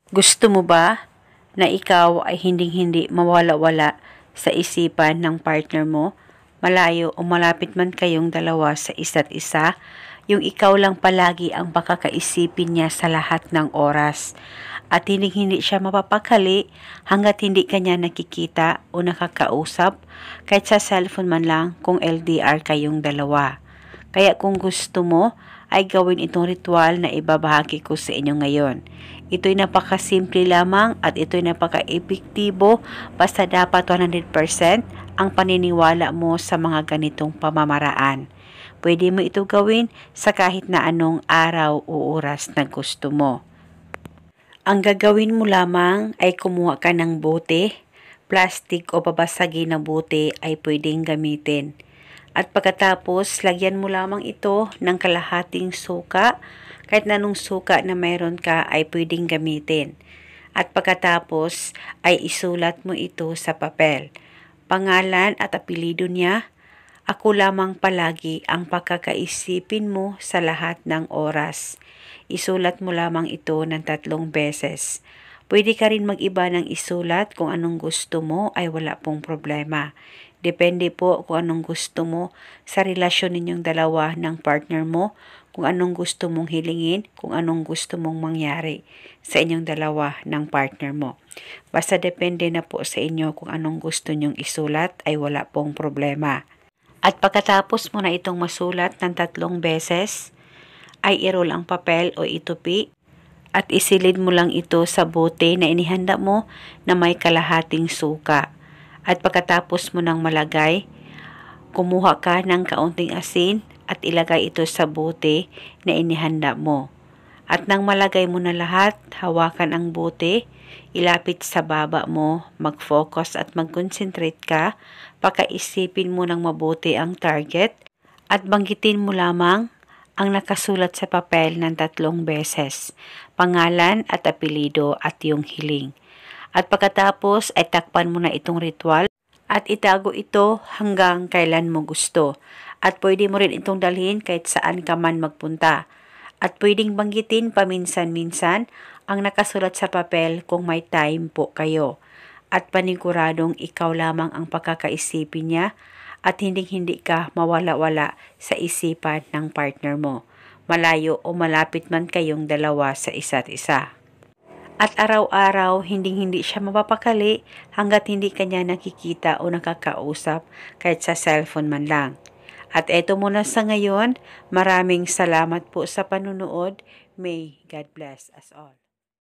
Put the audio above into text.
Gusto mo ba na ikaw ay hinding-hindi mawala-wala sa isipan ng partner mo? Malayo o malapit man kayong dalawa sa isa't isa, yung ikaw lang palagi ang pakakaisipin niya sa lahat ng oras. At hindi siya mapapakali hanggat hindi kanya nakikita o nakakausap kahit sa cellphone man lang kung LDR kayong dalawa. Kaya kung gusto mo, ay gawin itong ritual na ibabahagi ko sa inyo ngayon. Ito'y napakasimple lamang at ito'y napaka-epektibo basta dapat 100% ang paniniwala mo sa mga ganitong pamamaraan. Pwede mo ito gawin sa kahit na anong araw o oras na gusto mo. Ang gagawin mo lamang ay kumuha ka ng bote, plastic o babasagin na bote ay pwedeng gamitin. At pagkatapos, lagyan mo lamang ito ng kalahating suka. Kahit na anong suka na mayroon ka ay pwedeng gamitin. At pagkatapos ay isulat mo ito sa papel. Pangalan at apelyido niya, ako lamang palagi ang pagkakaisipin mo sa lahat ng oras. Isulat mo lamang ito ng 3 beses. Pwede ka rin mag-iba ng isulat kung anong gusto mo ay wala pong problema. Depende po kung anong gusto mo sa relasyon ninyong dalawa ng partner mo, kung anong gusto mong hilingin, kung anong gusto mong mangyari sa inyong dalawa ng partner mo. Basta depende na po sa inyo kung anong gusto nyong isulat ay wala pong problema. At pagkatapos mo na itong masulat ng 3 beses, ay i-roll ang papel o itupi at isilid mo lang ito sa bote na inihanda mo na may kalahating suka. At pagkatapos mo nang malagay, kumuha ka ng kaunting asin at ilagay ito sa bote na inihanda mo. At nang malagay mo na lahat, hawakan ang bote, ilapit sa baba mo, mag-focus at mag-concentrate ka, pakaisipin mo ng mabuti ang target at banggitin mo lamang ang nakasulat sa papel ng 3 beses, pangalan at apelyido at yung hiling. At pagkatapos ay takpan mo na itong ritual at itago ito hanggang kailan mo gusto. At pwede mo rin itong dalhin kahit saan ka man magpunta. At pwedeng banggitin paminsan-minsan ang nakasulat sa papel kung may time po kayo. At paniguradong ikaw lamang ang pagkakaisipin niya at hindi ka mawala-wala sa isipan ng partner mo. Malayo o malapit man kayong dalawa sa isa't isa. At araw-araw, hindi siya mapapakali hanggat hindi kanya nakikita o nakakausap kahit sa cellphone man lang. At eto muna sa ngayon, maraming salamat po sa panunood. May God bless us all.